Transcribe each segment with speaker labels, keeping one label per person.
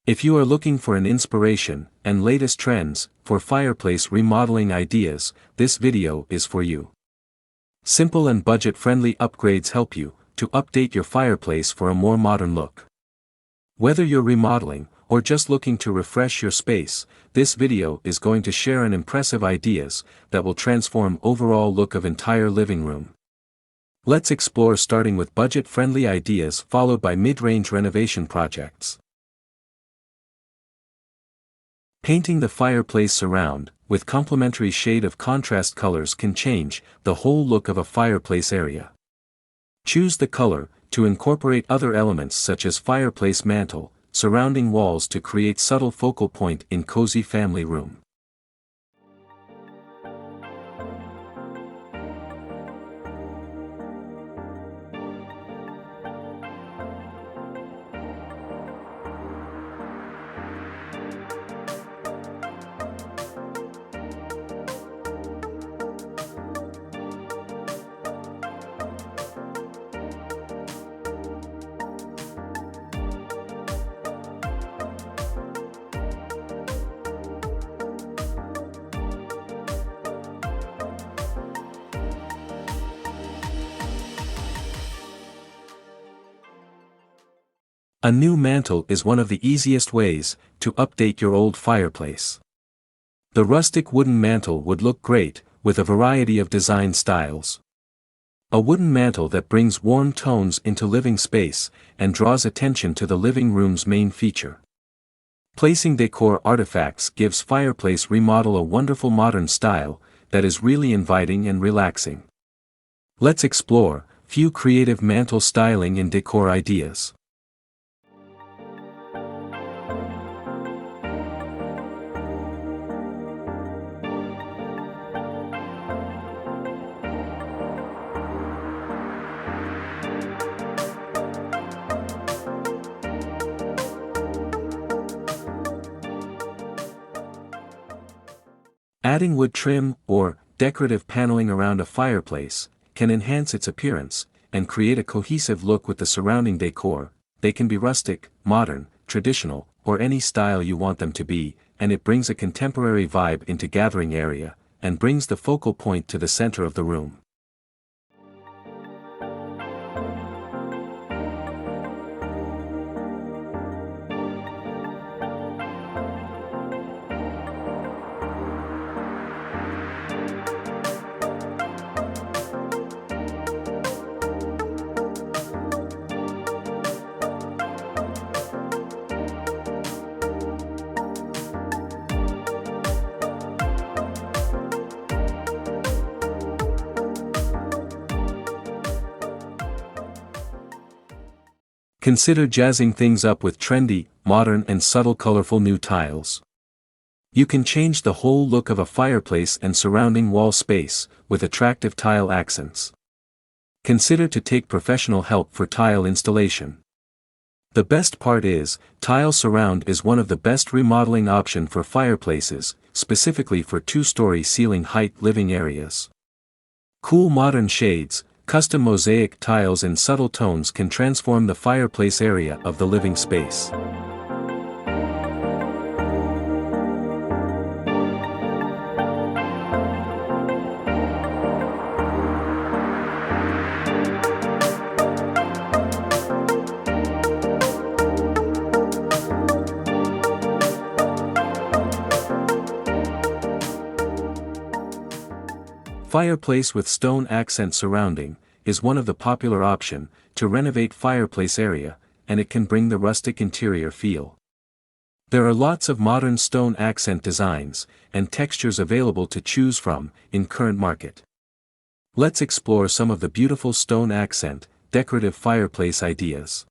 Speaker 1: If you are looking for an inspiration and latest trends for fireplace remodeling ideas, this video is for you. Simple and budget-friendly upgrades help you to update your fireplace for a more modern look. Whether you're remodeling or just looking to refresh your space, this video is going to share an impressive ideas that will transform overall look of entire living room. Let's explore, starting with budget-friendly ideas followed by mid-range renovation projects. Painting the fireplace surround with complementary shade of contrast colors can change the whole look of a fireplace area. Choose the color to incorporate other elements such as fireplace mantel, surrounding walls to create subtle focal point in cozy family room. A new mantel is one of the easiest ways to update your old fireplace. The rustic wooden mantel would look great with a variety of design styles. A wooden mantel that brings warm tones into living space and draws attention to the living room's main feature. Placing decor artifacts gives fireplace remodel a wonderful modern style that is really inviting and relaxing. Let's explore few creative mantel styling and decor ideas. Adding wood trim or decorative paneling around a fireplace can enhance its appearance and create a cohesive look with the surrounding decor. They can be rustic, modern, traditional, or any style you want them to be, and it brings a contemporary vibe into gathering area and brings the focal point to the center of the room. Consider jazzing things up with trendy, modern and subtle colorful new tiles. You can change the whole look of a fireplace and surrounding wall space with attractive tile accents. Consider to take professional help for tile installation. The best part is, tile surround is one of the best remodeling option for fireplaces, specifically for two-story ceiling height living areas. Cool modern shades, custom mosaic tiles and subtle tones can transform the fireplace area of the living space. Fireplace with stone accent surrounding is one of the popular option to renovate fireplace area, and it can bring the rustic interior feel. There are lots of modern stone accent designs and textures available to choose from in current market. Let's explore some of the beautiful stone accent decorative fireplace ideas.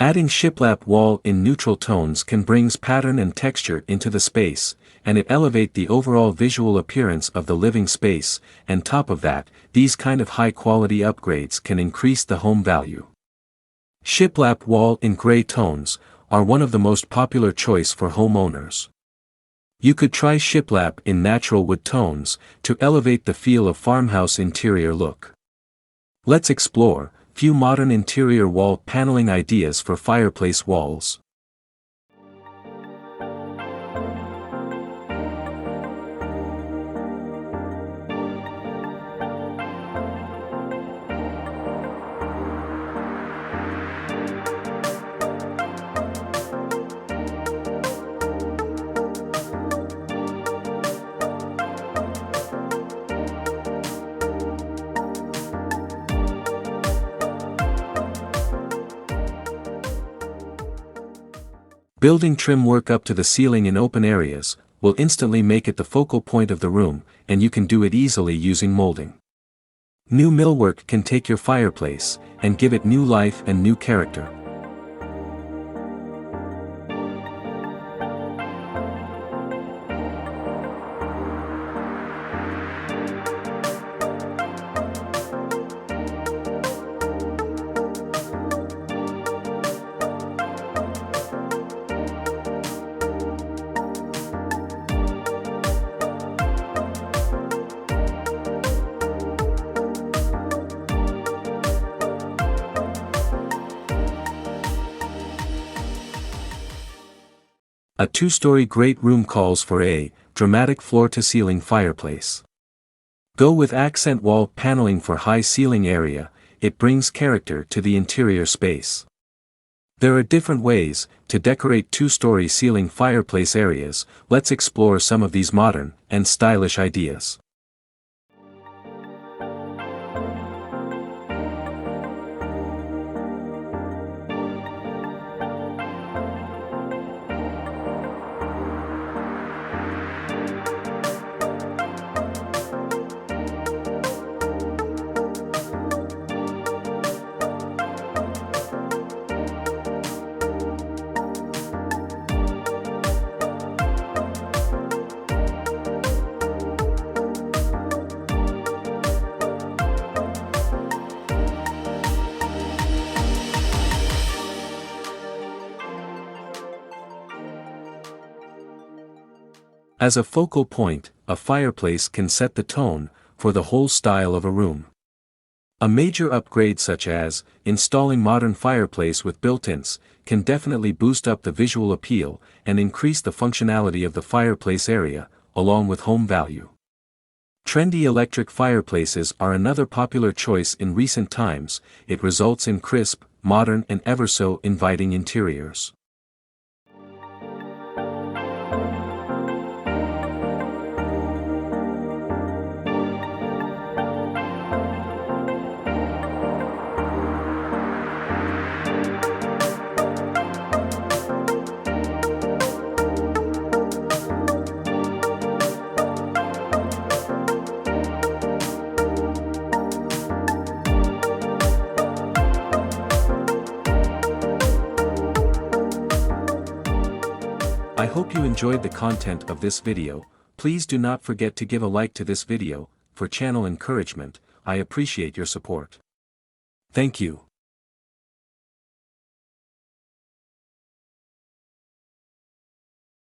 Speaker 1: Adding shiplap wall in neutral tones can brings pattern and texture into the space, and it elevate the overall visual appearance of the living space, and top of that, these kind of high-quality upgrades can increase the home value. Shiplap wall in gray tones are one of the most popular choice for homeowners. You could try shiplap in natural wood tones to elevate the feel of farmhouse interior look. Let's explore few modern interior wall paneling ideas for fireplace walls. Building trim work up to the ceiling in open areas will instantly make it the focal point of the room, and you can do it easily using molding. New millwork can take your fireplace and give it new life and new character. A two-story great room calls for a dramatic floor-to-ceiling fireplace. Go with accent wall paneling for high ceiling area, it brings character to the interior space. There are different ways to decorate two-story ceiling fireplace areas. Let's explore some of these modern and stylish ideas. As a focal point, a fireplace can set the tone for the whole style of a room. A major upgrade such as installing modern fireplace with built-ins can definitely boost up the visual appeal and increase the functionality of the fireplace area, along with home value. Trendy electric fireplaces are another popular choice in recent times. It results in crisp, modern and ever so inviting interiors. I hope you enjoyed the content of this video. Please do not forget to give a like to this video. For channel encouragement, I appreciate your support. Thank you.